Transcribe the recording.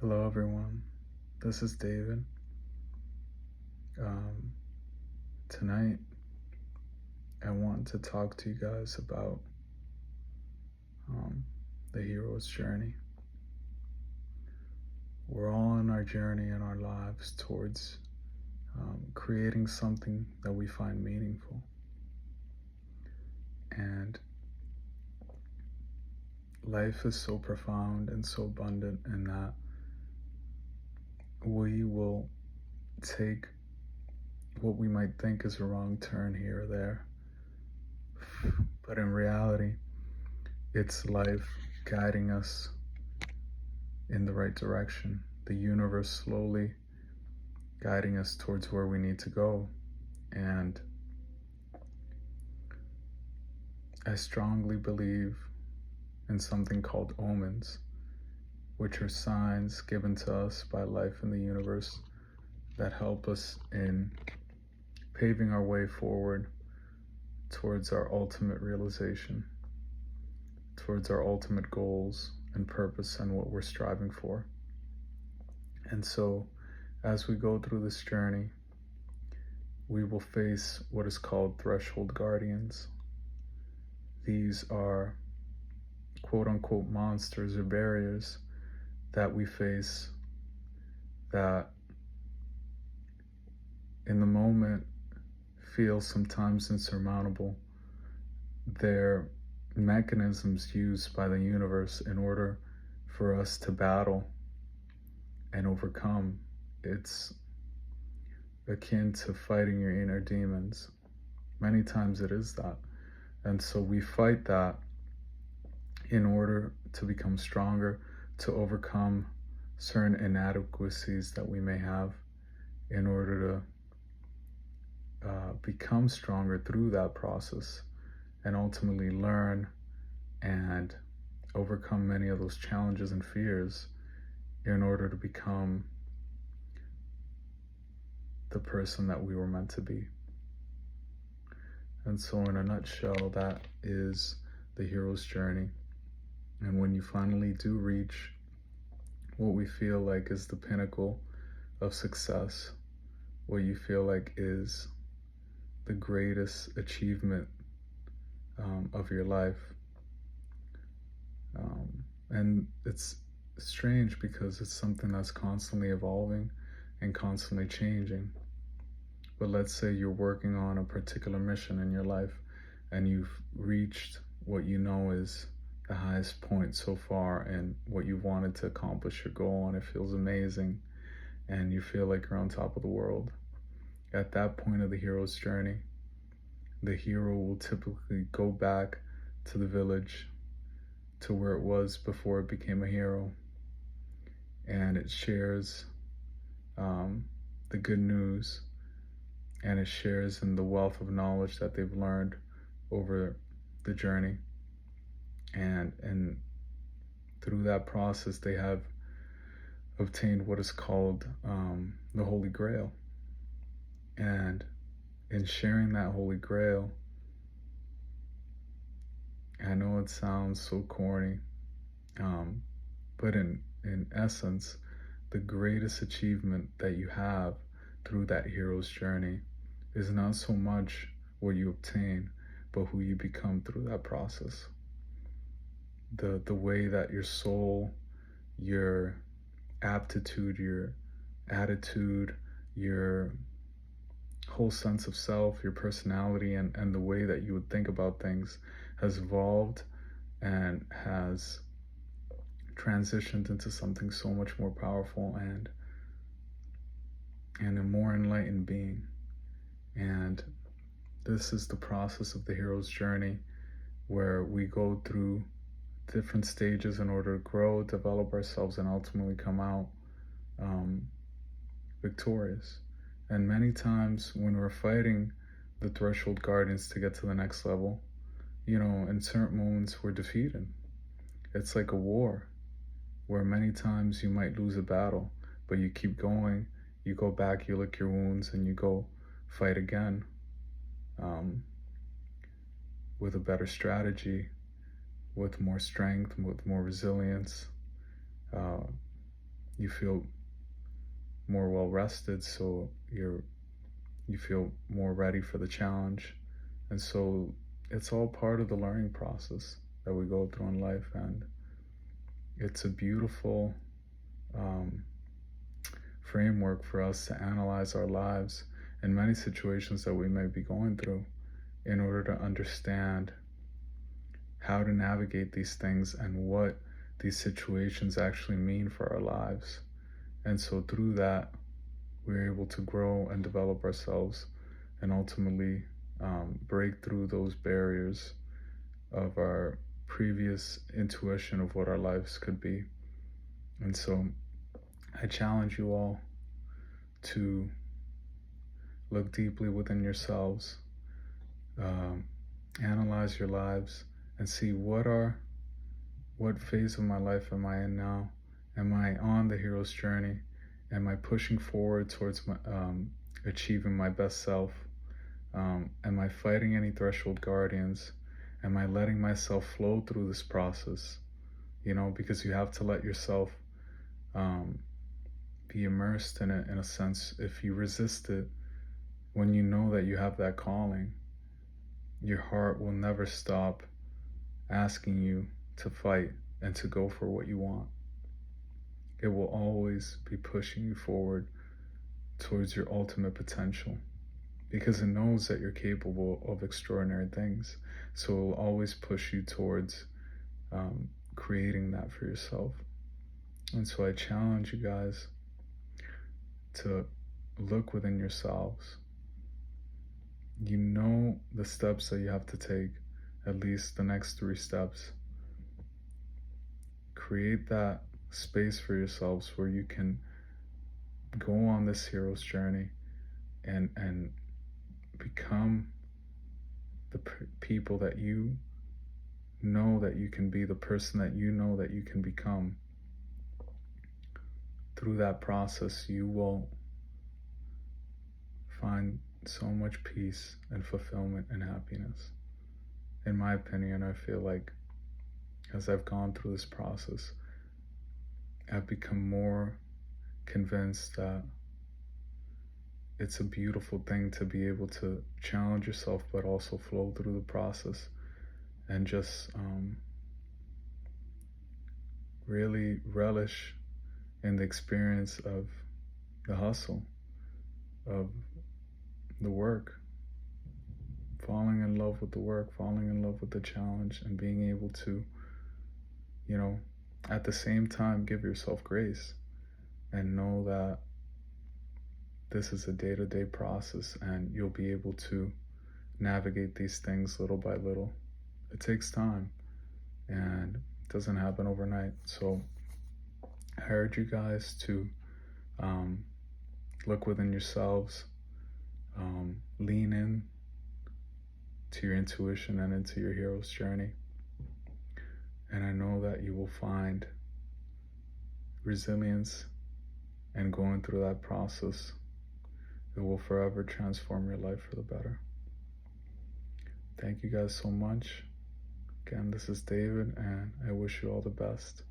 Hello, everyone. This is David. Um, Tonight, I want to talk to you guys about um, the hero's journey. We're all on our journey in our lives towards creating something that we find meaningful. And life is so profound and so abundant in that we will take what we might think is a wrong turn here or there. But in reality, it's life guiding us in the right direction, the universe slowly guiding us towards where we need to go. And I strongly believe in something called omens, which are signs given to us by life in the universe that help us in paving our way forward towards our ultimate realization, towards our ultimate goals and purpose and what we're striving for. And so, as we go through this journey, we will face what is called threshold guardians. These are quote unquote monsters or barriers that we face that in the moment feel sometimes insurmountable. They're mechanisms used by the universe in order for us to battle and overcome. It's akin to fighting your inner demons. Many times it is that. And so we fight that in order to become stronger, to overcome certain inadequacies that we may have, in order to become stronger through that process and ultimately learn and overcome many of those challenges and fears in order to become the person that we were meant to be. And so, in a nutshell, that is the hero's journey. And when you finally do reach what we feel like is the pinnacle of success, what you feel like is the greatest achievement of your life. And it's strange because it's something that's constantly evolving and constantly changing. But let's say you're working on a particular mission in your life and you've reached what you know is the highest point so far and what you wanted to accomplish your goal, and it feels amazing and you feel like you're on top of the world. At that point of the hero's journey, the hero will typically go back to the village, to where it was before it became a hero, and it shares the good news, and it shares in the wealth of knowledge that they've learned over the journey. And through that process, they have obtained what is called the Holy Grail. And in sharing that Holy Grail, I know it sounds so corny, but in essence, the greatest achievement that you have through that hero's journey is not so much what you obtain, but who you become through that process. The way that your soul, your aptitude, your attitude, your whole sense of self, your personality, and the way that you would think about things has evolved and has transitioned into something so much more powerful and a more enlightened being. And this is the process of the hero's journey, where we go through different stages in order to grow, develop ourselves, and ultimately come out victorious. And many times when we're fighting the threshold guardians to get to the next level, in certain moments we're defeated. It's like a war where many times you might lose a battle, but you keep going, you go back, you lick your wounds, and you go fight again with a better strategy, with more strength, with more resilience. you feel more well rested, so you feel more ready for the challenge. And so it's all part of the learning process that we go through in life, and it's a beautiful um, framework for us to analyze our lives in many situations that we may be going through in order to understand how to navigate these things and what these situations actually mean for our lives. And so through that, we're able to grow and develop ourselves and ultimately break through those barriers of our previous intuition of what our lives could be. And so I challenge you all to look deeply within yourselves, analyze your lives, and see what phase of my life am I in now? Am I on the hero's journey? Am I pushing forward towards achieving my best self? Am I fighting any threshold guardians? Am I letting myself flow through this process? Because you have to let yourself be immersed in it, in a sense. If you resist it, when you know that you have that calling, your heart will never stop asking you to fight and to go for what you want. It will always be pushing you forward towards your ultimate potential, because it knows that you're capable of extraordinary things. So it will always push you towards creating that for yourself. And so I challenge you guys to look within yourselves. You know the steps that you have to take, at least the next 3 steps. Create that space for yourselves where you can go on this hero's journey and become the people that you know that you can be, the person that you know that you can become. Through that process, you will find so much peace and fulfillment and happiness. In my opinion, I feel like as I've gone through this process, I've become more convinced that it's a beautiful thing to be able to challenge yourself, but also flow through the process and just really relish in the experience of the hustle, of the work, falling in love with the work, falling in love with the challenge, and being able to, at the same time, give yourself grace and know that this is a day-to-day process and you'll be able to navigate these things little by little. It takes time and it doesn't happen overnight. So I urge you guys to look within yourselves, lean in to your intuition and into your hero's journey. And I know that you will find resilience, and going through that process, it will forever transform your life for the better. Thank you guys so much. Again, this is David, and I wish you all the best.